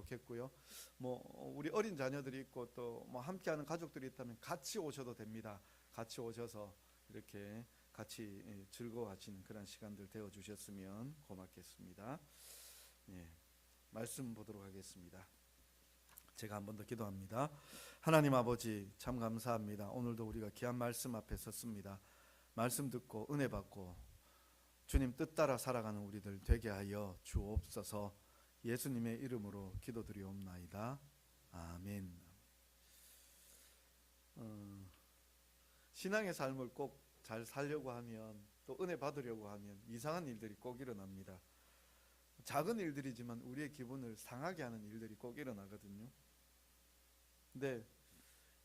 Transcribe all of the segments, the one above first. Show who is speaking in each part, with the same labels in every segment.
Speaker 1: 좋겠고요. 뭐 우리 어린 자녀들이 있고 또 뭐 함께하는 가족들이 있다면 같이 오셔도 됩니다. 같이 오셔서 이렇게 같이 즐거워하시는 그런 시간들 되어 주셨으면 고맙겠습니다. 예, 말씀 보도록 하겠습니다. 제가 한 번 더 기도합니다. 하나님 아버지, 참 감사합니다. 오늘도 우리가 귀한 말씀 앞에 섰습니다. 말씀 듣고 은혜 받고 주님 뜻 따라 살아가는 우리들 되게 하여 주옵소서. 예수님의 이름으로 기도드리옵나이다. 아멘. 신앙의 삶을 꼭 잘 살려고 하면, 또 은혜 받으려고 하면 이상한 일들이 꼭 일어납니다. 작은 일들이지만 우리의 기분을 상하게 하는 일들이 꼭 일어나거든요. 근데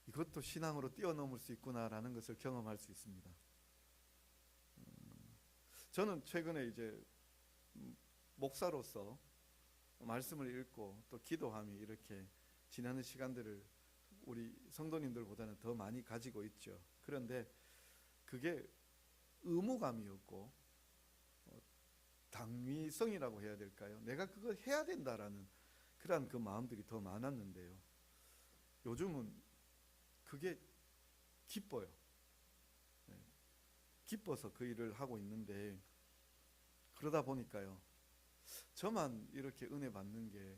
Speaker 1: 이것도 신앙으로 뛰어넘을 수 있구나라는 것을 경험할 수 있습니다. 저는 최근에 이제 목사로서 말씀을 읽고 또 기도하며 이렇게 지나는 시간들을 우리 성도님들보다는 더 많이 가지고 있죠. 그런데 그게 의무감이었고 당위성이라고 해야 될까요? 내가 그걸 해야 된다라는 그런 그 마음들이 더 많았는데요. 요즘은 그게 기뻐요. 기뻐서 그 일을 하고 있는데, 그러다 보니까요, 저만 이렇게 은혜 받는 게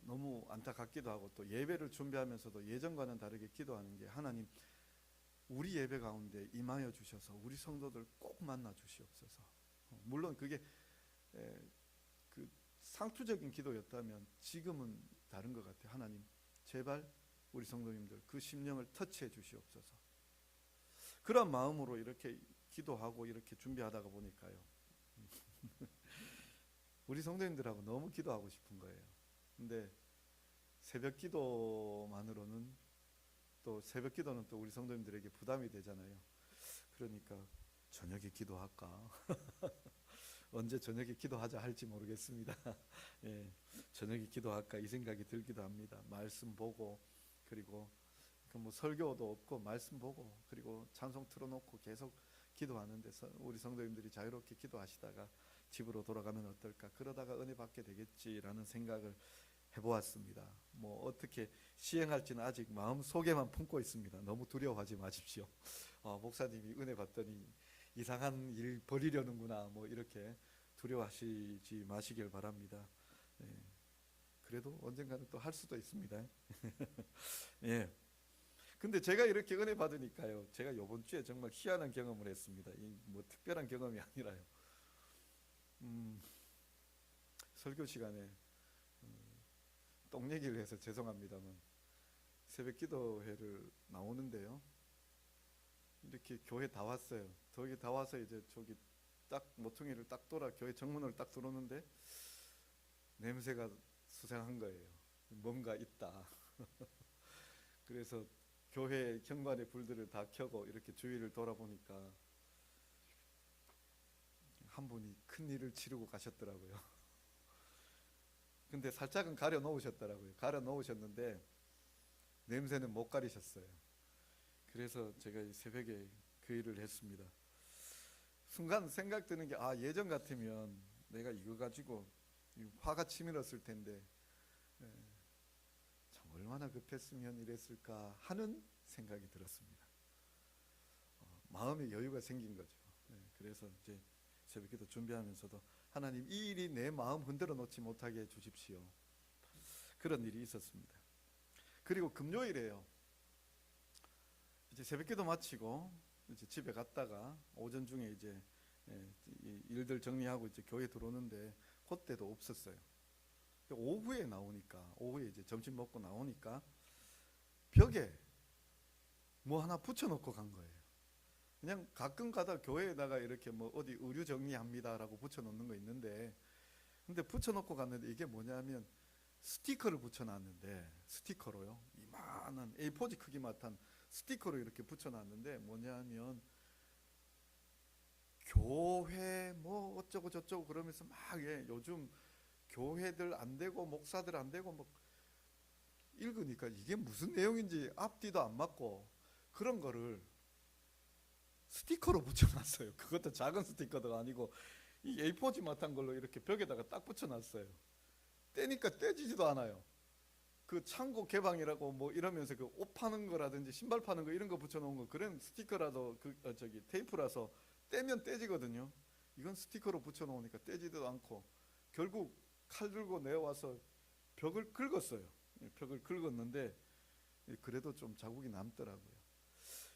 Speaker 1: 너무 안타깝기도 하고, 또 예배를 준비하면서도 예전과는 다르게 기도하는 게, 하나님 우리 예배 가운데 임하여 주셔서 우리 성도들 꼭 만나 주시옵소서. 물론 그게 그 상투적인 기도였다면 지금은 다른 것 같아요. 하나님 제발 우리 성도님들 그 심령을 터치해 주시옵소서. 그런 마음으로 이렇게 기도하고 이렇게 준비하다가 보니까요, 우리 성도님들하고 너무 기도하고 싶은 거예요. 근데 새벽 기도만으로는, 또 새벽 기도는 또 우리 성도님들에게 부담이 되잖아요. 그러니까 저녁에 기도할까? 언제 저녁에 기도하자 할지 모르겠습니다. 예, 저녁에 기도할까 이 생각이 들기도 합니다. 말씀 보고, 그리고 뭐 설교도 없고 말씀 보고, 그리고 찬송 틀어놓고 계속 기도하는데 우리 성도님들이 자유롭게 기도하시다가 집으로 돌아가면 어떨까? 그러다가 은혜 받게 되겠지라는 생각을 해보았습니다. 뭐 어떻게 시행할지는 아직 마음 속에만 품고 있습니다. 너무 두려워하지 마십시오. 목사님이 은혜 받더니 이상한 일 벌이려는구나, 뭐 이렇게 두려워하시지 마시길 바랍니다. 예, 그래도 언젠가는 또 할 수도 있습니다. 예. 근데 제가 이렇게 은혜 받으니까요, 제가 이번 주에 정말 희한한 경험을 했습니다. 뭐 특별한 경험이 아니라요. 설교 시간에 똥 얘기를 해서 죄송합니다만, 새벽 기도회를 나오는데요, 이렇게 교회 다 왔어요. 교회 다 와서 이제 저기 딱 모퉁이를 딱 돌아 교회 정문을 딱 들어오는데 냄새가 수상한 거예요. 뭔가 있다. 그래서 교회 현관의 불들을 다 켜고 이렇게 주위를 돌아보니까 한 분이 큰 일을 치르고 가셨더라고요. 근데 살짝은 가려 놓으셨더라고요. 가려 놓으셨는데 냄새는 못 가리셨어요. 그래서 제가 새벽에 그 일을 했습니다. 순간 생각 드는 게, 예전 같으면 내가 이거 가지고 화가 치밀었을 텐데 참 얼마나 급했으면 이랬을까 하는 생각이 들었습니다. 마음의 여유가 생긴 거죠. 그래서 이제 새벽기도 준비하면서도 하나님 이 일이 내 마음 흔들어 놓지 못하게 해주십시오. 그런 일이 있었습니다. 그리고 금요일에요, 이제 새벽기도 마치고 이제 집에 갔다가 오전 중에 이제 일들 정리하고 이제 교회 들어오는데 그때도 없었어요. 오후에 나오니까, 오후에 이제 점심 먹고 나오니까 벽에 뭐 하나 붙여놓고 간 거예요. 그냥 가끔 가다 교회에다가 이렇게 뭐 어디 의류 정리합니다라고 붙여놓는 거 있는데, 근데 붙여놓고 갔는데 이게 뭐냐면 스티커를 붙여놨는데, 스티커로요, 이만한 A4지 크기만한 스티커로 이렇게 붙여놨는데, 뭐냐면 교회 뭐 어쩌고 저쩌고 그러면서 막, 요즘 교회들 안 되고 목사들 안 되고 뭐 읽으니까 이게 무슨 내용인지 앞뒤도 안 맞고 그런 거를 스티커로 붙여놨어요. 그것도 작은 스티커도 아니고 이 A4지 mat한 걸로 이렇게 벽에다가 딱 붙여놨어요. 떼니까 떼지지도 않아요. 그 창고 개방이라고 뭐 이러면서 그 옷 파는 거라든지 신발 파는 거 이런 거 붙여놓은 거 그런 스티커라도 저기 테이프라서 떼면 떼지거든요. 이건 스티커로 붙여놓으니까 떼지도 않고 결국 칼 들고 내려와서 벽을 긁었어요. 벽을 긁었는데 그래도 좀 자국이 남더라고요.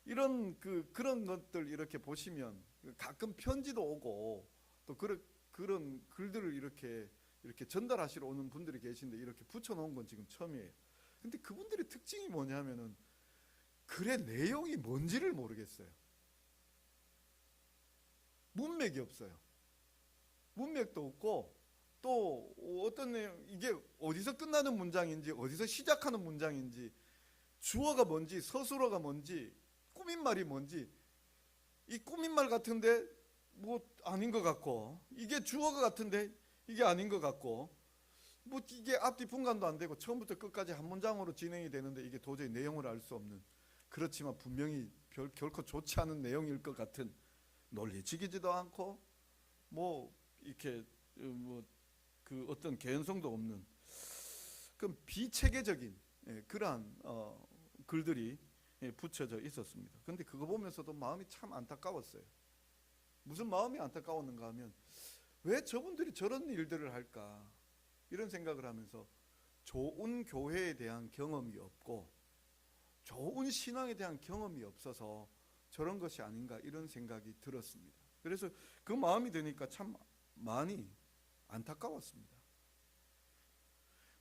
Speaker 1: 이런 그런 것들 이렇게 보시면 가끔 편지도 오고 또 그런 글들을 이렇게 전달하시러 오는 분들이 계신데 이렇게 붙여놓은 건 지금 처음이에요. 근데 그분들의 특징이 뭐냐면은 글의 내용이 뭔지를 모르겠어요. 문맥이 없어요. 문맥도 없고 또 어떤 내용, 이게 어디서 끝나는 문장인지 어디서 시작하는 문장인지 주어가 뭔지 서술어가 뭔지 꾸민말이 뭔지, 이 꾸민말 같은데 뭐 아닌 것 같고 이게 주어가 같은데 이게 아닌 것 같고 뭐 이게 앞뒤 분간도 안 되고 처음부터 끝까지 한 문장으로 진행이 되는데 이게 도저히 내용을 알 수 없는, 그렇지만 분명히 결코 좋지 않은 내용일 것 같은, 논리적이지도 않고 뭐 이렇게 뭐 그 어떤 개연성도 없는 그런 비체계적인 그러한 글들이 붙여져 있었습니다. 그런데 그거 보면서도 마음이 참 안타까웠어요. 무슨 마음이 안타까웠는가 하면 왜 저분들이 저런 일들을 할까 이런 생각을 하면서 좋은 교회에 대한 경험이 없고 좋은 신앙에 대한 경험이 없어서 저런 것이 아닌가 이런 생각이 들었습니다. 그래서 그 마음이 드니까 참 많이 안타까웠습니다.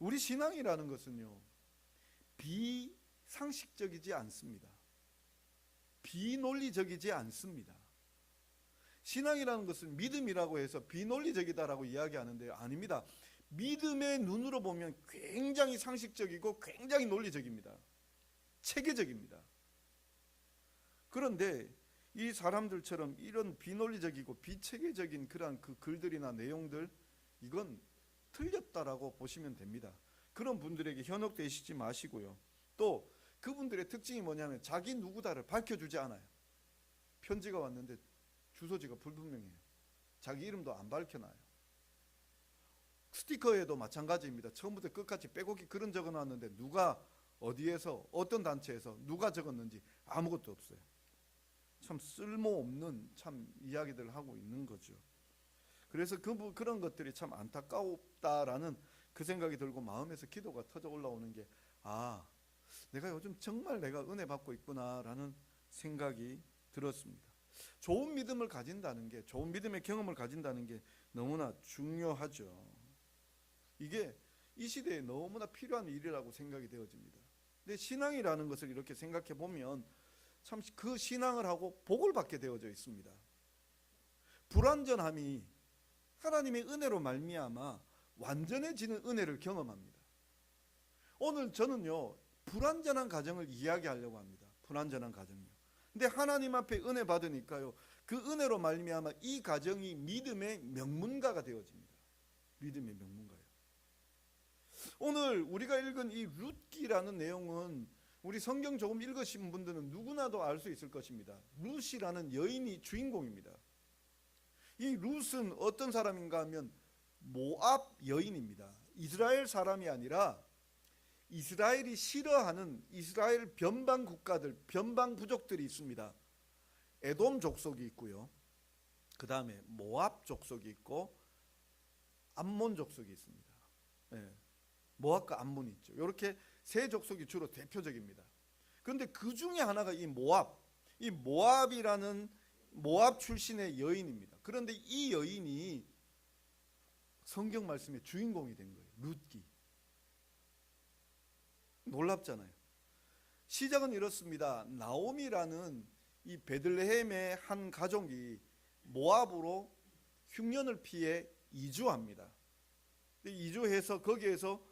Speaker 1: 우리 신앙이라는 것은요, 비상식적이지 않습니다. 비논리적이지 않습니다. 신앙이라는 것은 믿음이라고 해서 비논리적이다라고 이야기하는데요, 아닙니다. 믿음의 눈으로 보면 굉장히 상식적이고 굉장히 논리적입니다. 체계적입니다. 그런데 이 사람들처럼 이런 비논리적이고 비체계적인 그러한 그 글들이나 내용들, 이건 틀렸다라고 보시면 됩니다. 그런 분들에게 현혹되시지 마시고요. 또 그분들의 특징이 뭐냐면 자기 누구다를 밝혀주지 않아요. 편지가 왔는데 주소지가 불분명해요. 자기 이름도 안 밝혀놔요. 스티커에도 마찬가지입니다. 처음부터 끝까지 빼곡히 글은 적어놨는데 누가 어디에서 어떤 단체에서 누가 적었는지 아무것도 없어요. 참 쓸모없는 참 이야기들을 하고 있는 거죠. 그래서 그런 것들이 참 안타깝다라는 그 생각이 들고 마음에서 기도가 터져 올라오는 게, 내가 요즘 정말 내가 은혜 받고 있구나라는 생각이 들었습니다. 좋은 믿음을 가진다는 게, 좋은 믿음의 경험을 가진다는 게 너무나 중요하죠. 이게 이 시대에 너무나 필요한 일이라고 생각이 되어집니다. 근데 신앙이라는 것을 이렇게 생각해 보면 참 그 신앙을 하고 복을 받게 되어져 있습니다. 불완전함이 하나님의 은혜로 말미암아 완전해지는 은혜를 경험합니다. 오늘 저는요, 불완전한 가정을 이야기하려고 합니다. 불완전한 가정이요. 근데 하나님 앞에 은혜 받으니까요, 그 은혜로 말미암아 이 가정이 믿음의 명문가가 되어집니다. 믿음의 명문가요. 오늘 우리가 읽은 이 룻기라는 내용은 우리 성경 조금 읽으신 분들은 누구나도 알 수 있을 것입니다. 룻이라는 여인이 주인공입니다. 이 룻은 어떤 사람인가 하면 모압 여인입니다. 이스라엘 사람이 아니라 이스라엘이 싫어하는 이스라엘 변방 국가들, 변방 부족들이 있습니다. 에돔 족속이 있고요. 그 다음에 모압 족속이 있고 암몬 족속이 있습니다. 모압과 암몬이 있죠. 이렇게 세 족속이 주로 대표적입니다. 그런데 그 중에 하나가 이 모압이라는 모압 출신의 여인입니다. 그런데 이 여인이 성경 말씀의 주인공이 된 거예요. 룻기. 놀랍잖아요. 시작은 이렇습니다. 나오미라는 이 베들레헴의 한 가족이 모압으로 흉년을 피해 이주합니다. 이주해서 거기에서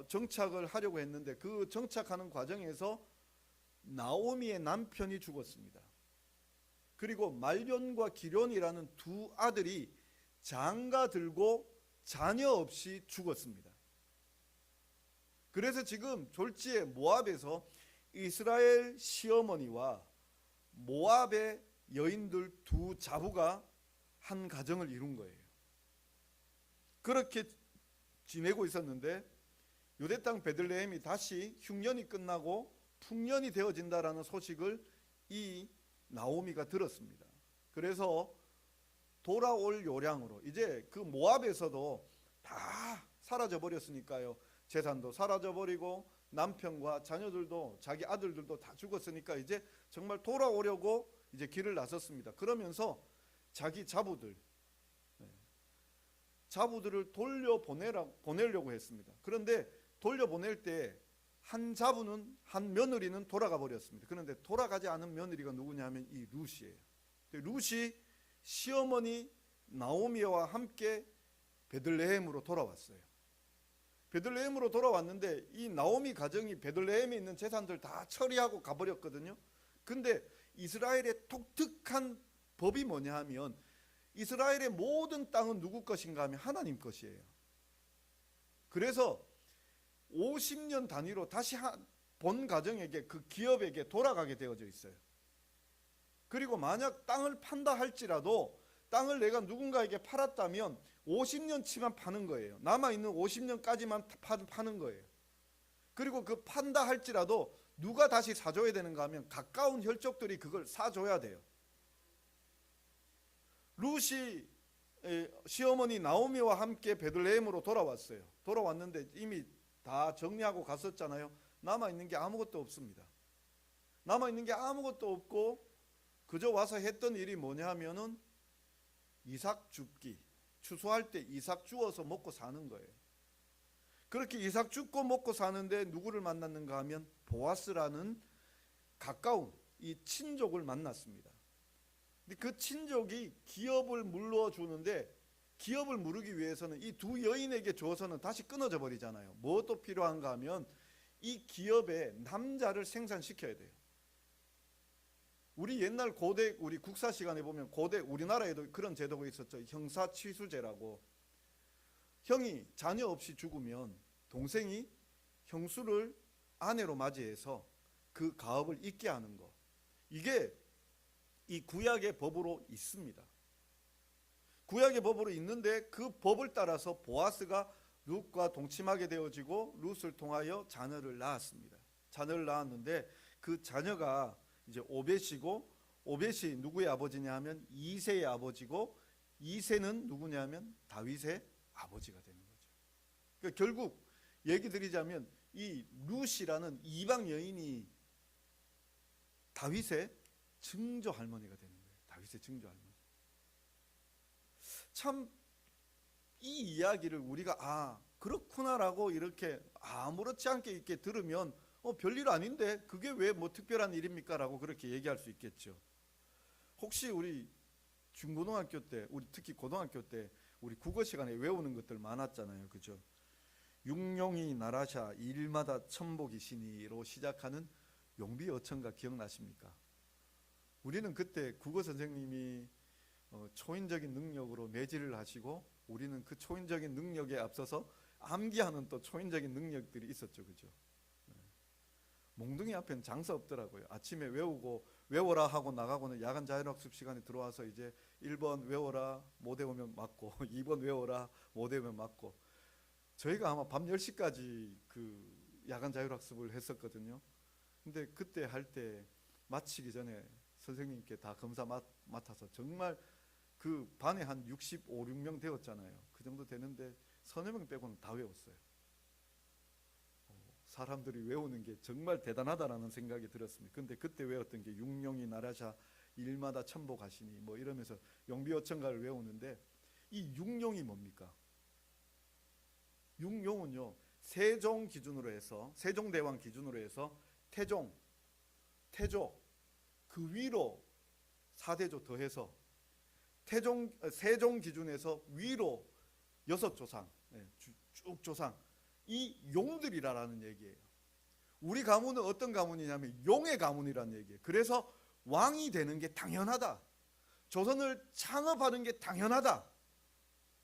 Speaker 1: 정착을 하려고 했는데 그 정착하는 과정에서 나오미의 남편이 죽었습니다. 그리고 말련과 기련이라는 두 아들이 장가 들고 자녀 없이 죽었습니다. 그래서 지금 졸지에 모압에서 이스라엘 시어머니와 모압의 여인들 두 자부가 한 가정을 이룬 거예요. 그렇게 지내고 있었는데 유대 땅 베들레헴이 다시 흉년이 끝나고 풍년이 되어진다라는 소식을 이 나오미가 들었습니다. 그래서 돌아올 요량으로 이제 그 모압에서도 다 사라져 버렸으니까요. 재산도 사라져 버리고 남편과 자녀들도 자기 아들들도 다 죽었으니까 이제 정말 돌아오려고 이제 길을 나섰습니다. 그러면서 자기 자부들을 보내려고 했습니다. 그런데 돌려보낼 때 한 며느리는 돌아가 버렸습니다. 그런데 돌아가지 않은 며느리가 누구냐면 이 룻이에요. 룻이 시어머니 나오미와 함께 베들레헴으로 돌아왔어요. 베들레헴으로 돌아왔는데 이 나오미 가정이 베들레헴에 있는 재산들 다 처리하고 가버렸거든요. 근데 이스라엘의 독특한 법이 뭐냐 하면 이스라엘의 모든 땅은 누구 것인가 하면 하나님 것이에요. 그래서 50년 단위로 다시 본 가정에게, 그 기업에게 돌아가게 되어져 있어요. 그리고 만약 땅을 판다 할지라도 땅을 내가 누군가에게 팔았다면 50년치만 파는 거예요. 남아있는 50년까지만 파는 거예요. 그리고 그 판다 할지라도 누가 다시 사줘야 되는가 하면 가까운 혈족들이 그걸 사줘야 돼요. 룻이 시어머니 나오미와 함께 베들레헴으로 돌아왔어요. 돌아왔는데 이미 다 정리하고 갔었잖아요. 남아있는 게 아무것도 없습니다. 남아있는 게 아무것도 없고 그저 와서 했던 일이 뭐냐 하면은 이삭 줍기, 추수할 때 이삭 주어서 먹고 사는 거예요. 그렇게 이삭 줍고 먹고 사는데 누구를 만났는가 하면 보아스라는 가까운 이 친족을 만났습니다. 근데 그 친족이 기업을 물러주는데, 기업을 물으기 위해서는 이 두 여인에게 줘서는 다시 끊어져 버리잖아요. 무엇도 필요한가 하면 이 기업에 남자를 생산시켜야 돼요. 우리 옛날 고대, 우리 국사 시간에 보면 고대 우리나라에도 그런 제도가 있었죠. 형사취수제라고. 형이 자녀 없이 죽으면 동생이 형수를 아내로 맞이해서 그 가업을 잇게 하는 거. 이게 이 구약의 법으로 있습니다. 구약의 법으로 있는데 그 법을 따라서 보아스가 룻과 동침하게 되어지고 룻을 통하여 자녀를 낳았습니다. 자녀를 낳았는데 그 자녀가 이제 오벳이고, 오벳이 누구의 아버지냐 하면 이새의 아버지고, 이새는 누구냐 하면 다윗의 아버지가 되는 거죠. 그러니까 결국 얘기 드리자면 이 룻이라는 이방 여인이 다윗의 증조 할머니가 되는 거예요. 다윗의 증조 할머니. 참 이 이야기를 우리가 그렇구나라고 이렇게 아무렇지 않게 이렇게 들으면 별일 아닌데 그게 왜 뭐 특별한 일입니까? 라고 그렇게 얘기할 수 있겠죠. 혹시 우리 중고등학교 때, 우리 특히 고등학교 때 우리 국어 시간에 외우는 것들 많았잖아요. 그죠? 육룡이 나라샤 일마다 천복이시니로 시작하는 용비어천가 기억나십니까? 우리는 그때 국어 선생님이 초인적인 능력으로 매질을 하시고 우리는 그 초인적인 능력에 앞서서 암기하는 또 초인적인 능력들이 있었죠. 그죠? 몽둥이 앞에는 장사 없더라고요. 아침에 외워라 하고 나가고는 야간 자율학습 시간에 들어와서 이제 1번 외워라 못 외우면 맞고 2번 외워라 못 외우면 맞고, 저희가 아마 밤 10시까지 그 야간 자율학습을 했었거든요. 근데 그때 할 때 마치기 전에 선생님께 다 검사 맡아서 정말 그 반에 한 65, 6명 되었잖아요. 그 정도 되는데 서너 명 빼고는 다 외웠어요. 사람들이 외우는 게 정말 대단하다라는 생각이 들었습니다. 근데 그때 외웠던 게 육룡이 나라샤 일마다 천복하시니 뭐 이러면서 용비어천가를 외우는데, 이 육룡이 뭡니까? 육룡은요, 세종 기준으로 해서, 세종대왕 기준으로 해서 태종, 태조 그 위로 4대조 더해서 세종 기준에서 위로 6조상, 쭉 조상, 이 용들이라는 얘기예요. 우리 가문은 어떤 가문이냐면 용의 가문이라는 얘기예요. 그래서 왕이 되는 게 당연하다, 조선을 창업하는 게 당연하다,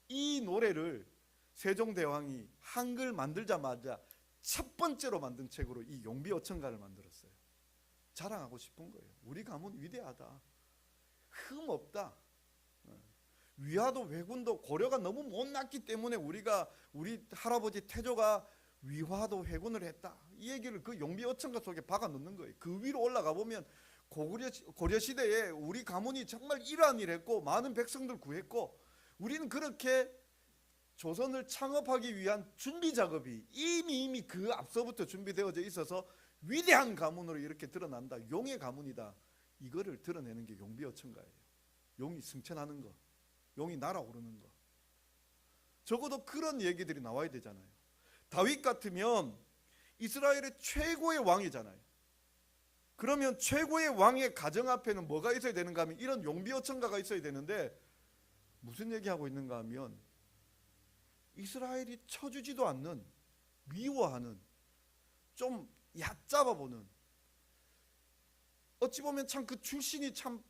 Speaker 1: 이 노래를 세종대왕이 한글 만들자마자 첫 번째로 만든 책으로 이 용비어천가를 만들었어요. 자랑하고 싶은 거예요. 우리 가문 위대하다, 흠 없다. 위화도 회군도 고려가 너무 못났기 때문에 우리 할아버지 태조가 위화도 회군을 했다. 이 얘기를 그 용비어천가 속에 박아 넣는 거예요. 그 위로 올라가 보면 고려 시대에 우리 가문이 정말 이러한 일을 했고 많은 백성들 구했고 우리는 그렇게 조선을 창업하기 위한 준비 작업이 이미 그 앞서부터 준비되어져 있어서 위대한 가문으로 이렇게 드러난다. 용의 가문이다. 이거를 드러내는 게 용비어천가예요. 용이 승천하는 거, 용이 날아오르는 거. 적어도 그런 얘기들이 나와야 되잖아요. 다윗 같으면 이스라엘의 최고의 왕이잖아요. 그러면 최고의 왕의 가정 앞에는 뭐가 있어야 되는가 하면 이런 용비어천가가 있어야 되는데 무슨 얘기하고 있는가 하면 이스라엘이 쳐주지도 않는, 미워하는, 좀 얕잡아 보는, 어찌 보면 참 그 출신이 참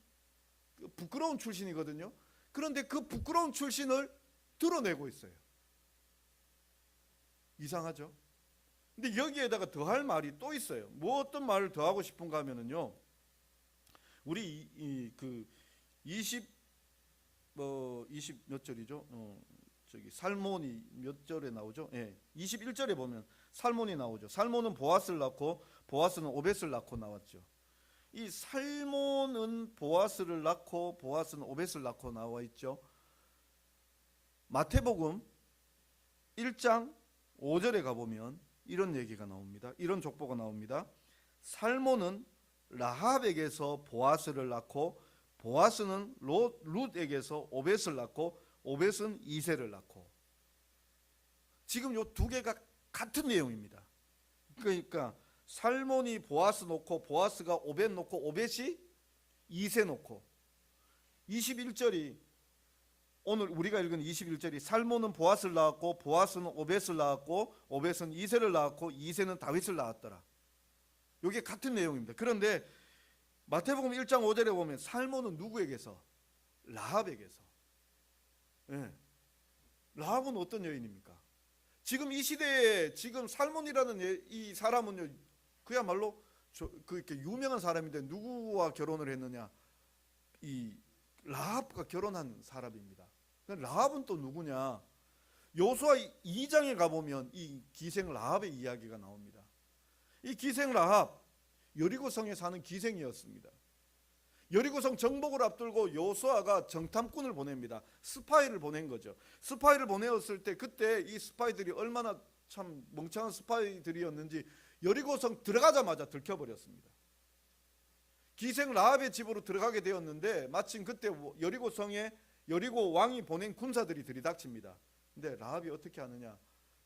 Speaker 1: 부끄러운 출신이거든요. 그런데 그 부끄러운 출신을 드러내고 있어요. 이상하죠? 근데 여기에다가 더할 말이 또 있어요. 뭐 어떤 말을 더 하고 싶은가 하면은요. 우리 그 20 몇 절이죠? 저기 살몬이 몇 절에 나오죠? 예. 21절에 보면 살몬이 나오죠. 살몬은 보아스를 낳고 보아스는 오벳을 낳고 나왔죠. 이 살몬은 보아스를 낳고 보아스는 오벳을 낳고 나와 있죠. 마태복음 1장 5절에 가보면 이런 얘기가 나옵니다. 이런 족보가 나옵니다. 살몬은 라합에게서 보아스를 낳고 보아스는 룻에게서 오벳을 낳고 오벳은 이새를 낳고. 지금 요 두 개가 같은 내용입니다. 그러니까 살몬이 보아스 놓고 보아스가 오벳 놓고 오벳이 이새 놓고 21절이 오늘 우리가 읽은 21절이 살몬은 보아스를 낳았고 보아스는 오벳을 낳았고 오벳은 이새를 낳았고 이새는 다윗을 낳았더라. 이게 같은 내용입니다. 그런데 마태복음 1장 5절에 보면 살몬은 누구에게서? 라합에게서. 예. 라합은 어떤 여인입니까? 지금 이 시대에 지금 살몬이라는 이 사람은요, 그야말로 이렇게 유명한 사람인데 누구와 결혼을 했느냐? 이 라합과 결혼한 사람입니다. 라합은 또 누구냐? 여호수아 2장에 가보면 이 기생 라합의 이야기가 나옵니다. 이 기생 라합, 여리고성에 사는 기생이었습니다. 여리고성 정복을 앞두고 여호수아가 정탐꾼을 보냅니다. 스파이를 보낸 거죠. 스파이를 보내었을 때 그때 이 스파이들이 얼마나 참 멍청한 스파이들이었는지 여리고성 들어가자마자 들켜버렸습니다. 기생 라합의 집으로 들어가게 되었는데 마침 그때 여리고성에 여리고 왕이 보낸 군사들이 들이닥칩니다. 근데 라합이 어떻게 하느냐?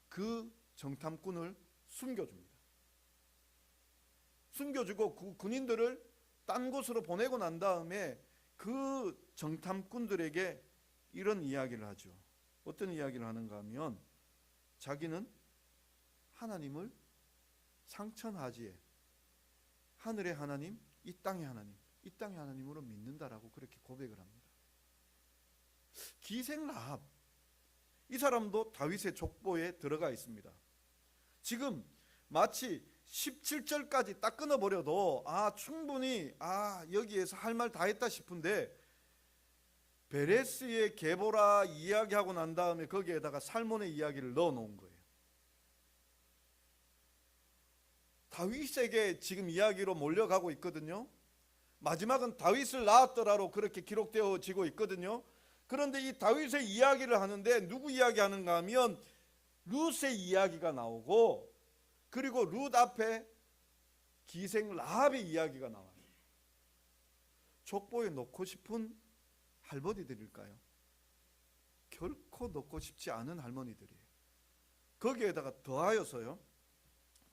Speaker 1: 그 정탐꾼을 숨겨줍니다. 숨겨주고 그 군인들을 딴 곳으로 보내고 난 다음에 그 정탐꾼들에게 이런 이야기를 하죠. 어떤 이야기를 하는가 하면 자기는 하나님을 상천하지에 하늘의 하나님, 이 땅의 하나님, 이 땅의 하나님으로 믿는다라고 그렇게 고백을 합니다. 기생 라합, 이 사람도 다윗의 족보에 들어가 있습니다. 지금 마치 17절까지 딱 끊어버려도 충분히 여기에서 할 말 다 했다 싶은데 베레스의 게보라 이야기하고 난 다음에 거기에다가 살몬의 이야기를 넣어놓은 거예요. 다윗에게 지금 이야기로 몰려가고 있거든요. 마지막은 다윗을 낳았더라로 그렇게 기록되어지고 있거든요. 그런데 이 다윗의 이야기를 하는데 누구 이야기하는가 하면 룻의 이야기가 나오고 그리고 룻 앞에 기생 라합의 이야기가 나와요. 족보에 넣고 싶은 할머니들일까요? 결코 넣고 싶지 않은 할머니들이에요. 거기에다가 더하여서요,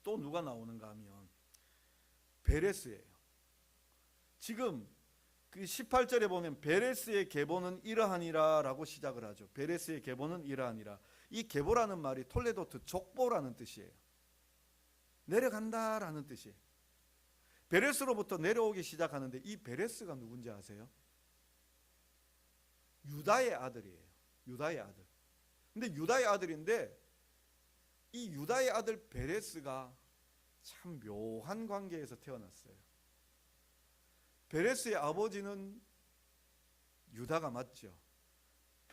Speaker 1: 또 누가 나오는가 하면 베레스예요. 지금 그 18절에 보면 베레스의 계보는 이러하니라 라고 시작을 하죠. 베레스의 계보는 이러하니라. 이 계보라는 말이 톨레도트 족보라는 뜻이에요. 내려간다라는 뜻이에요. 베레스로부터 내려오기 시작하는데 이 베레스가 누군지 아세요? 유다의 아들이에요. 유다의 아들. 근데 유다의 아들인데 이 유다의 아들 베레스가 참 묘한 관계에서 태어났어요. 베레스의 아버지는 유다가 맞죠.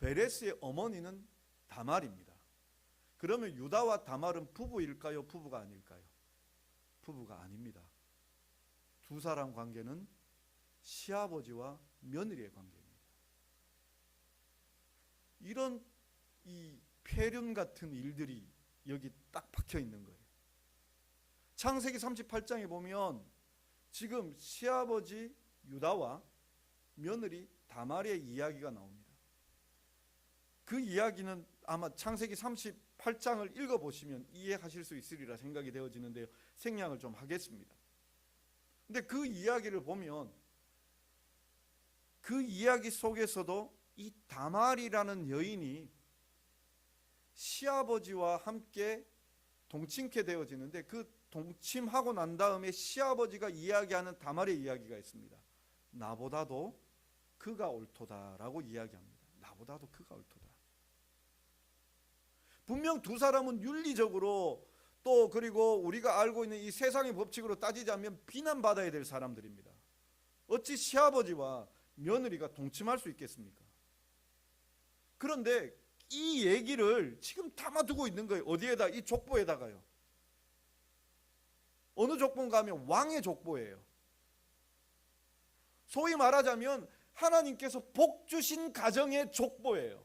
Speaker 1: 베레스의 어머니는 다말입니다. 그러면 유다와 다말은 부부일까요? 부부가 아닐까요? 부부가 아닙니다. 두 사람 관계는 시아버지와 며느리의 관계입니다. 이런 이 폐륜 같은 일들이 여기 딱 박혀 있는 거예요. 창세기 38장에 보면 지금 시아버지 유다와 며느리 다말의 이야기가 나옵니다. 그 이야기는 아마 창세기 38장을 읽어보시면 이해하실 수 있으리라 생각이 되어지는데요. 생략을 좀 하겠습니다. 근데 그 이야기를 보면 그 이야기 속에서도 이 다말이라는 여인이 시아버지와 함께 동침케 되어지는데 그 동침하고 난 다음에 시아버지가 이야기하는 다말의 이야기가 있습니다. 나보다도 그가 옳도다라고 이야기합니다. 나보다도 그가 옳도다. 분명 두 사람은 윤리적으로 또 그리고 우리가 알고 있는 이 세상의 법칙으로 따지자면 비난받아야 될 사람들입니다. 어찌 시아버지와 며느리가 동침할 수 있겠습니까? 그런데 이 얘기를 지금 담아두고 있는 거예요. 어디에다? 이 족보에다가요. 어느 족보인가 하면 왕의 족보예요. 소위 말하자면 하나님께서 복 주신 가정의 족보예요.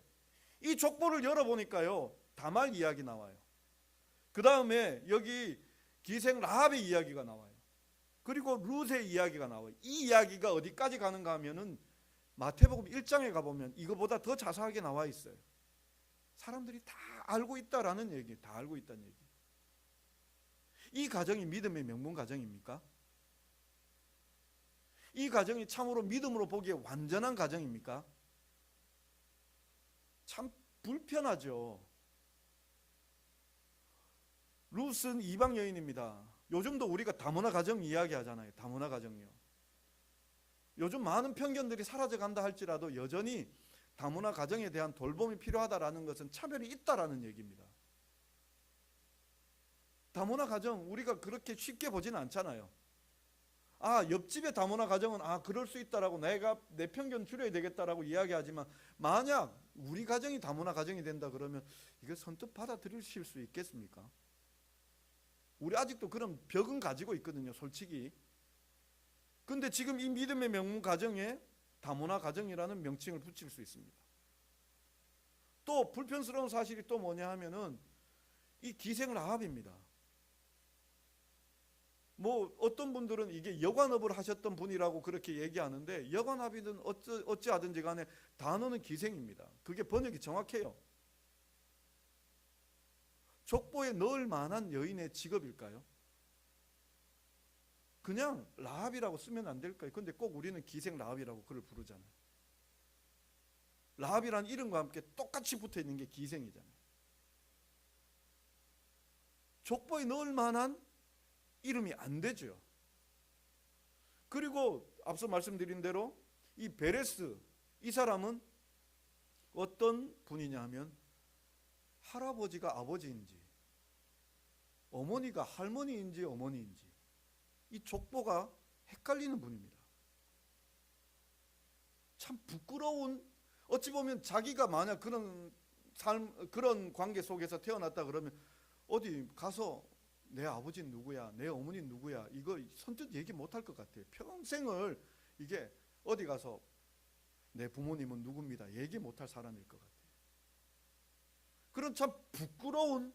Speaker 1: 이 족보를 열어보니까요, 다말 이야기 나와요. 그 다음에 여기 기생 라합의 이야기가 나와요. 그리고 룻의 이야기가 나와요. 이 이야기가 어디까지 가는가 하면은 마태복음 1장에 가보면 이거보다 더 자세하게 나와 있어요. 사람들이 다 알고 있다라는 얘기, 다 알고 있다는 얘기. 이 가정이 믿음의 명문 가정입니까? 이 가정이 참으로 믿음으로 보기에 완전한 가정입니까? 참 불편하죠. 룻은 이방 여인입니다. 요즘도 우리가 다문화 가정 이야기하잖아요. 다문화 가정이요. 요즘 많은 편견들이 사라져간다 할지라도 여전히 다문화 가정에 대한 돌봄이 필요하다라는 것은 차별이 있다라는 얘기입니다. 다문화 가정 우리가 그렇게 쉽게 보지는 않잖아요. 옆집의 다문화 가정은 그럴 수 있다라고 내가 내 편견 줄여야 되겠다라고 이야기하지만 만약 우리 가정이 다문화 가정이 된다 그러면 이걸 선뜻 받아들이실 수 있겠습니까? 우리 아직도 그런 벽은 가지고 있거든요, 솔직히. 근데 지금 이 믿음의 명문 가정에 다문화 가정이라는 명칭을 붙일 수 있습니다. 또 불편스러운 사실이 또 뭐냐 하면은 이 기생 라합입니다. 뭐 어떤 분들은 이게 여관업을 하셨던 분이라고 그렇게 얘기하는데 여관업이든 어찌하든지 간에 단어는 기생입니다. 그게 번역이 정확해요. 족보에 넣을 만한 여인의 직업일까요? 그냥 라합이라고 쓰면 안 될까요? 근데 꼭 우리는 기생 라합이라고 그를 부르잖아요. 라합이라는 이름과 함께 똑같이 붙어 있는 게 기생이잖아요. 족보에 넣을 만한 이름이 안 되죠. 그리고 앞서 말씀드린 대로 이 베레스, 이 사람은 어떤 분이냐 하면 할아버지가 아버지인지 어머니가 할머니인지 어머니인지 이 족보가 헷갈리는 분입니다. 참 부끄러운, 어찌 보면 자기가 만약 그런 그런 관계 속에서 태어났다 그러면 어디 가서 내 아버지는 누구야, 내 어머니는 누구야, 이거 선뜻 얘기 못할 것 같아요. 평생을 이게 어디 가서 내 부모님은 누굽니다 얘기 못할 사람일 것 같아요. 그런 참 부끄러운,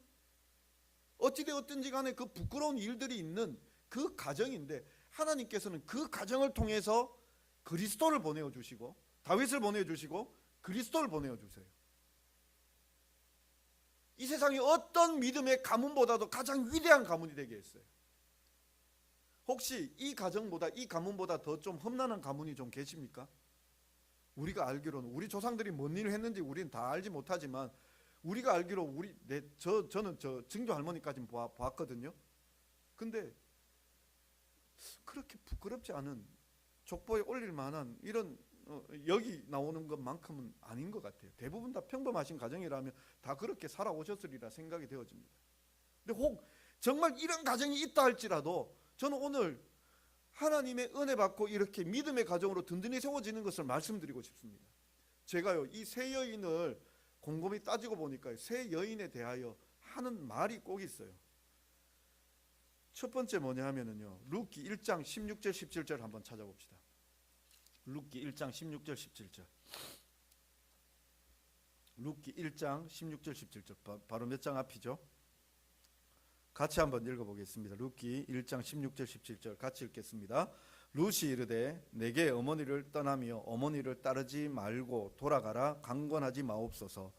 Speaker 1: 어찌되었든지 간에 그 부끄러운 일들이 있는 그 가정인데 하나님께서는 그 가정을 통해서 그리스도를 보내주시고 다윗을 보내주시고 그리스도를 보내주세요. 이 세상의 어떤 믿음의 가문보다도 가장 위대한 가문이 되게 했어요. 혹시 이 가정보다 이 가문보다 더 좀 험난한 가문이 좀 계십니까? 우리가 알기로는 우리 조상들이 뭔 일을 했는지 우리는 다 알지 못하지만 우리가 알기로 저는 증조 할머니까지는 봤거든요. 근데 그렇게 부끄럽지 않은 족보에 올릴 만한 이런 여기 나오는 것만큼은 아닌 것 같아요. 대부분 다 평범하신 가정이라면 다 그렇게 살아오셨으리라 생각이 되어집니다. 근데 혹 정말 이런 가정이 있다 할지라도 저는 오늘 하나님의 은혜 받고 이렇게 믿음의 가정으로 든든히 세워지는 것을 말씀드리고 싶습니다. 제가요 이 세 여인을 곰곰이 따지고 보니까 세 여인에 대하여 하는 말이 꼭 있어요. 첫 번째 뭐냐 하면은요, 룻기 1장 16절 17절 한번 찾아봅시다. 룻기 1장 16절 17절. 룻기 1장 16절 17절 바로 몇 장 앞이죠? 같이 한번 읽어보겠습니다. 룻기 1장 16절 17절 같이 읽겠습니다. 룻이 이르되 내게 어머니를 떠나며 어머니를 따르지 말고 돌아가라. 강권하지 마옵소서.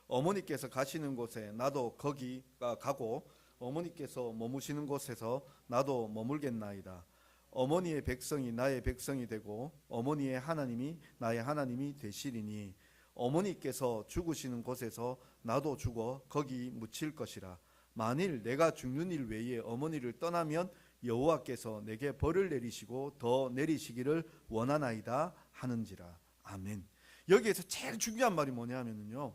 Speaker 1: 어머니께서 가시는 곳에 나도 거기가 가고 어머니께서 머무시는 곳에서 나도 머물겠나이다. 어머니의 백성이 나의 백성이 되고 어머니의 하나님이 나의 하나님이 되시리니 어머니께서 죽으시는 곳에서 나도 죽어 거기 묻힐 것이라. 만일 내가 죽는 일 외에 어머니를 떠나면 여호와께서 내게 벌을 내리시고 더 내리시기를 원하나이다 하는지라. 아멘. 여기에서 제일 중요한 말이 뭐냐 하면요,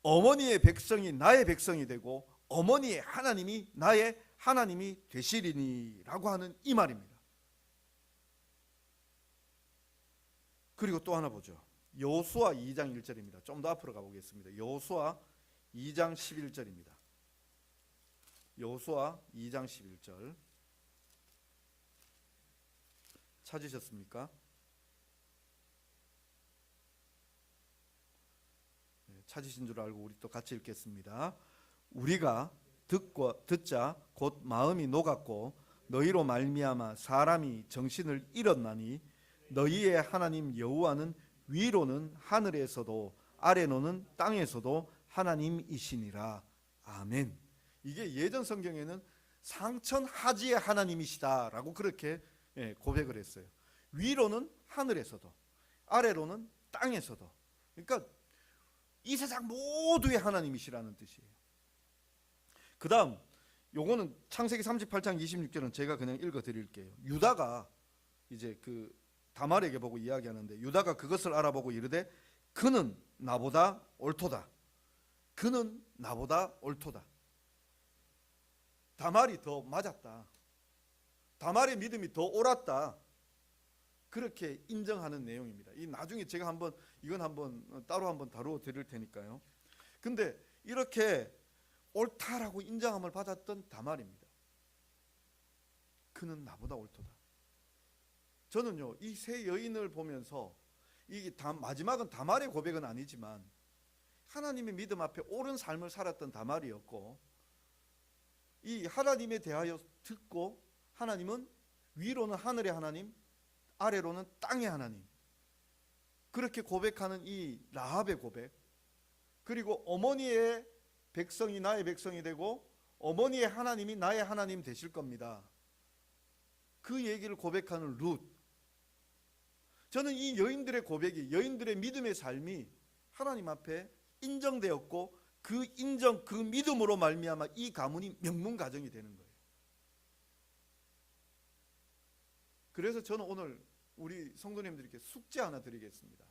Speaker 1: 어머니의 백성이 나의 백성이 되고 어머니의 하나님이 나의 하나님이 되시리니 라고 하는 이 말입니다. 그리고 또 하나 보죠. 여호수아 2장 1절입니다. 좀 더 앞으로 가보겠습니다. 여호수아 2장 11절입니다. 여호수아 2장 11절 찾으셨습니까? 네, 찾으신 줄 알고 우리 또 같이 읽겠습니다. 우리가 듣자 곧 마음이 녹았고 너희로 말미암아 사람이 정신을 잃었나니 너희의 하나님 여호와는 위로는 하늘에서도 아래로는 땅에서도 하나님이시니라. 아멘. 이게 예전 성경에는 상천하지의 하나님이시다라고 그렇게 고백을 했어요. 위로는 하늘에서도 아래로는 땅에서도. 그러니까 이 세상 모두의 하나님이시라는 뜻이에요. 그 다음 요거는 창세기 38장 26절은 제가 그냥 읽어 드릴게요. 유다가 이제 그 다말에게 보고 이야기하는데 유다가 그것을 알아보고 이르되 그는 나보다 옳도다. 그는 나보다 옳도다. 다말이 더 맞았다. 다말의 믿음이 더 옳았다. 그렇게 인정하는 내용입니다. 이 나중에 제가 이건 한번 따로 한번 다루어 드릴 테니까요. 근데 이렇게 옳다라고 인정함을 받았던 다말입니다. 그는 나보다 옳도다. 저는요 이 세 여인을 보면서 마지막은 다말의 고백은 아니지만 하나님의 믿음 앞에 옳은 삶을 살았던 다말이었고, 이 하나님에 대하여 듣고 하나님은 위로는 하늘의 하나님, 아래로는 땅의 하나님, 그렇게 고백하는 이 라합의 고백, 그리고 어머니의 백성이 나의 백성이 되고 어머니의 하나님이 나의 하나님 되실 겁니다. 그 얘기를 고백하는 룻. 저는 이 여인들의 고백이, 여인들의 믿음의 삶이 하나님 앞에 인정되었고 그 인정, 그 믿음으로 말미암아 이 가문이 명문 가정이 되는 거예요. 그래서 저는 오늘 우리 성도님들께 숙제 하나 드리겠습니다.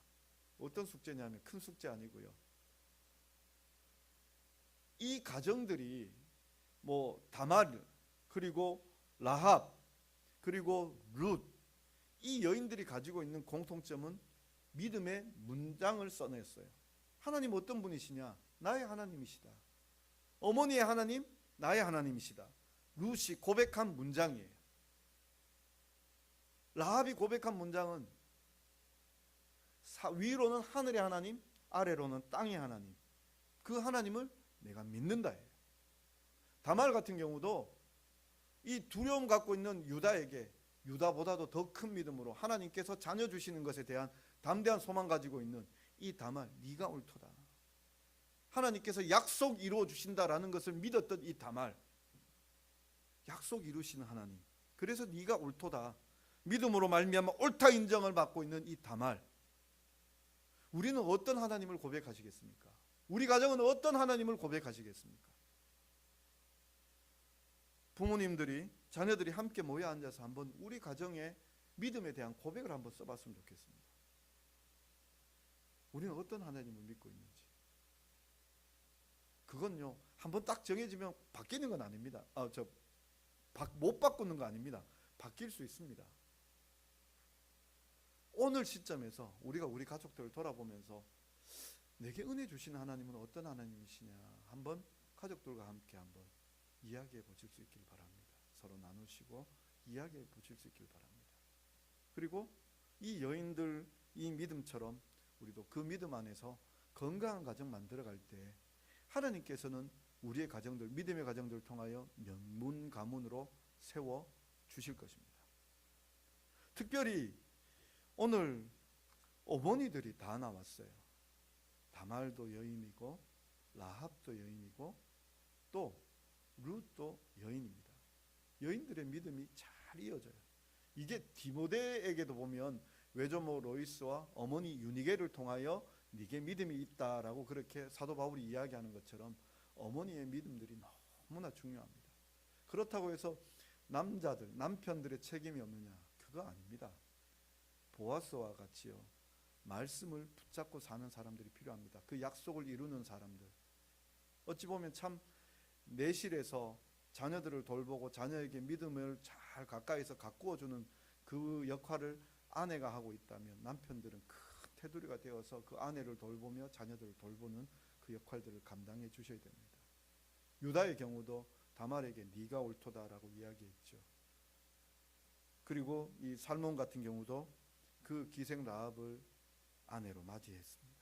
Speaker 1: 어떤 숙제냐면 큰 숙제 아니고요. 이 가정들이 다말, 그리고 라합, 그리고 룻, 이 여인들이 가지고 있는 공통점은 믿음의 문장을 써냈어요. 하나님 어떤 분이시냐? 나의 하나님이시다. 어머니의 하나님, 나의 하나님이시다. 룻이 고백한 문장이에요. 라합이 고백한 문장은 위로는 하늘의 하나님, 아래로는 땅의 하나님, 그 하나님을 내가 믿는다예요. 다말 같은 경우도 이 두려움 갖고 있는 유다에게 유다보다도 더 큰 믿음으로 하나님께서 자녀 주시는 것에 대한 담대한 소망 가지고 있는 이 다말, 네가 옳도다. 하나님께서 약속 이루어 주신다라는 것을 믿었던 이 다말, 약속 이루시는 하나님, 그래서 네가 옳도다. 믿음으로 말미암아 옳다 인정을 받고 있는 이 다말, 우리는 어떤 하나님을 고백하시겠습니까? 우리 가정은 어떤 하나님을 고백하시겠습니까? 부모님들이, 자녀들이 함께 모여 앉아서 한번 우리 가정의 믿음에 대한 고백을 한번 써봤으면 좋겠습니다. 우리는 어떤 하나님을 믿고 있는지. 그건요 한번 딱 정해지면 바뀌는 건 아닙니다. 못 바꾸는 거 아닙니다. 바뀔 수 있습니다. 오늘 시점에서 우리가 우리 가족들을 돌아보면서 내게 은혜 주시는 하나님은 어떤 하나님이시냐, 한번 가족들과 함께 한번 이야기해 보실 수 있길 바랍니다. 서로 나누시고 이야기해 보실 수 있길 바랍니다. 그리고 이 여인들 이 믿음처럼 우리도 그 믿음 안에서 건강한 가정 만들어갈 때 하나님께서는 우리의 가정들, 믿음의 가정들을 통하여 명문 가문으로 세워 주실 것입니다. 특별히 오늘 어머니들이 다 나왔어요. 다말도 여인이고 라합도 여인이고 또 룻도 여인입니다. 여인들의 믿음이 잘 이어져요. 이게 디모데에게도 보면 외조모 로이스와 어머니 유니게를 통하여 네게 믿음이 있다라고 그렇게 사도 바울이 이야기하는 것처럼 어머니의 믿음들이 너무나 중요합니다. 그렇다고 해서 남자들, 남편들의 책임이 없느냐? 그거 아닙니다. 보아스와 같이요, 말씀을 붙잡고 사는 사람들이 필요합니다. 그 약속을 이루는 사람들. 어찌 보면 참 내실에서 자녀들을 돌보고 자녀에게 믿음을 잘 가까이서 가꾸어주는 그 역할을 아내가 하고 있다면 남편들은 큰 테두리가 되어서 그 아내를 돌보며 자녀들을 돌보는 그 역할들을 감당해 주셔야 됩니다. 유다의 경우도 다말에게 네가 옳도다라고 이야기했죠. 그리고 이 살몬 같은 경우도 그 기생 라합을 아내로 맞이했습니다.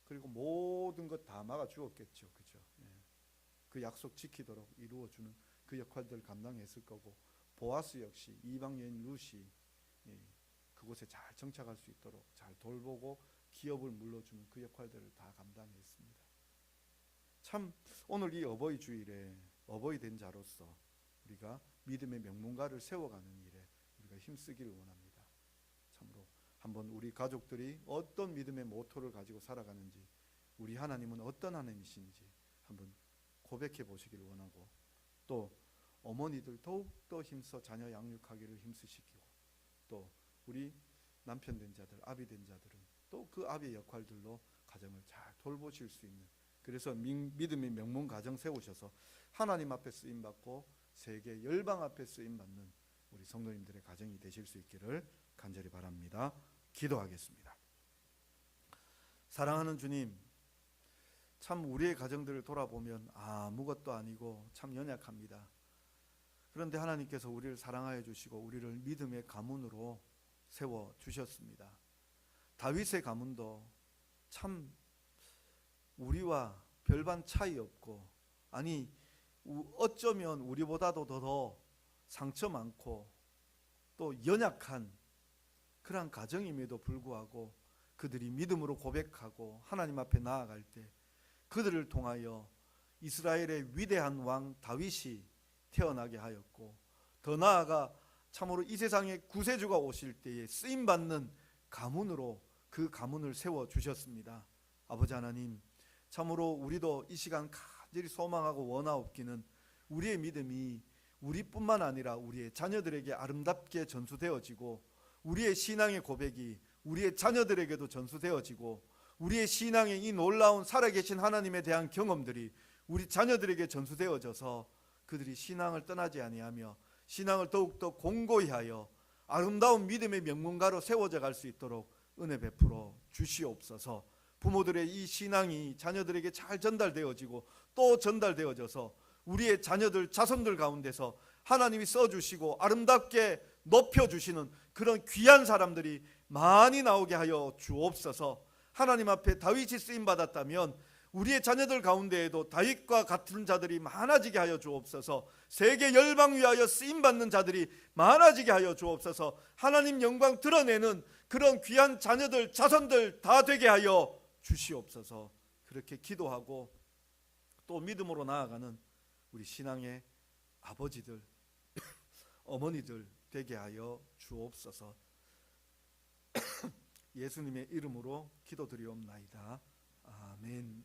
Speaker 1: 그리고 모든 것 다 막아 주었겠죠. 그죠? 그 약속 지키도록 이루어주는 그 역할들을 감당했을 거고, 보아스 역시 이방 여인 룻이 그곳에 잘 정착할 수 있도록 잘 돌보고 기업을 물려주는 그 역할들을 다 감당했습니다. 참 오늘 이 어버이 주일에 어버이 된 자로서 우리가 믿음의 명문가를 세워가는 일에 우리가 힘쓰기를 원합니다. 참으로 한번 우리 가족들이 어떤 믿음의 모토를 가지고 살아가는지, 우리 하나님은 어떤 하나님이신지 한번 고백해 보시기를 원하고, 또 어머니들 더욱더 힘써 자녀 양육하기를 힘쓰시고, 또 우리 남편 된 자들, 아비 된 자들은 또 그 아비의 역할들로 가정을 잘 돌보실 수 있는, 그래서 믿음의 명문 가정 세우셔서 하나님 앞에 쓰임받고 세계 열방 앞에 쓰임받는 우리 성도님들의 가정이 되실 수 있기를 간절히 바랍니다. 기도하겠습니다. 사랑하는 주님, 참 우리의 가정들을 돌아보면 아무것도 아니고 참 연약합니다. 그런데 하나님께서 우리를 사랑하여 주시고 우리를 믿음의 가문으로 세워 주셨습니다. 다윗의 가문도 참 우리와 별반 차이 없고, 아니 어쩌면 우리보다도 더 상처 많고 또 연약한 그러한 가정임에도 불구하고 그들이 믿음으로 고백하고 하나님 앞에 나아갈 때 그들을 통하여 이스라엘의 위대한 왕 다윗이 태어나게 하였고, 더 나아가 참으로 이 세상에 구세주가 오실 때에 쓰임받는 가문으로 그 가문을 세워주셨습니다. 아버지 하나님, 참으로 우리도 이 시간 간절히 소망하고 원하옵기는 우리의 믿음이 우리뿐만 아니라 우리의 자녀들에게 아름답게 전수되어지고, 우리의 신앙의 고백이 우리의 자녀들에게도 전수되어지고, 우리의 신앙의 이 놀라운 살아계신 하나님에 대한 경험들이 우리 자녀들에게 전수되어져서 그들이 신앙을 떠나지 아니하며 신앙을 더욱더 공고히 하여 아름다운 믿음의 명문가로 세워져 갈 수 있도록 은혜 베풀어 주시옵소서. 부모들의 이 신앙이 자녀들에게 잘 전달되어지고 또 전달되어져서 우리의 자녀들, 자손들 가운데서 하나님이 써주시고 아름답게 높여주시는 그런 귀한 사람들이 많이 나오게 하여 주옵소서. 하나님 앞에 다윗이 쓰임받았다면 우리의 자녀들 가운데에도 다윗과 같은 자들이 많아지게 하여 주옵소서. 세계 열방 위하여 쓰임받는 자들이 많아지게 하여 주옵소서. 하나님 영광 드러내는 그런 귀한 자녀들, 자손들 다 되게 하여 주시옵소서. 그렇게 기도하고 또 믿음으로 나아가는 우리 신앙의 아버지들, 어머니들 되게 하여 주옵소서. 예수님의 이름으로 기도드리옵나이다. 아멘.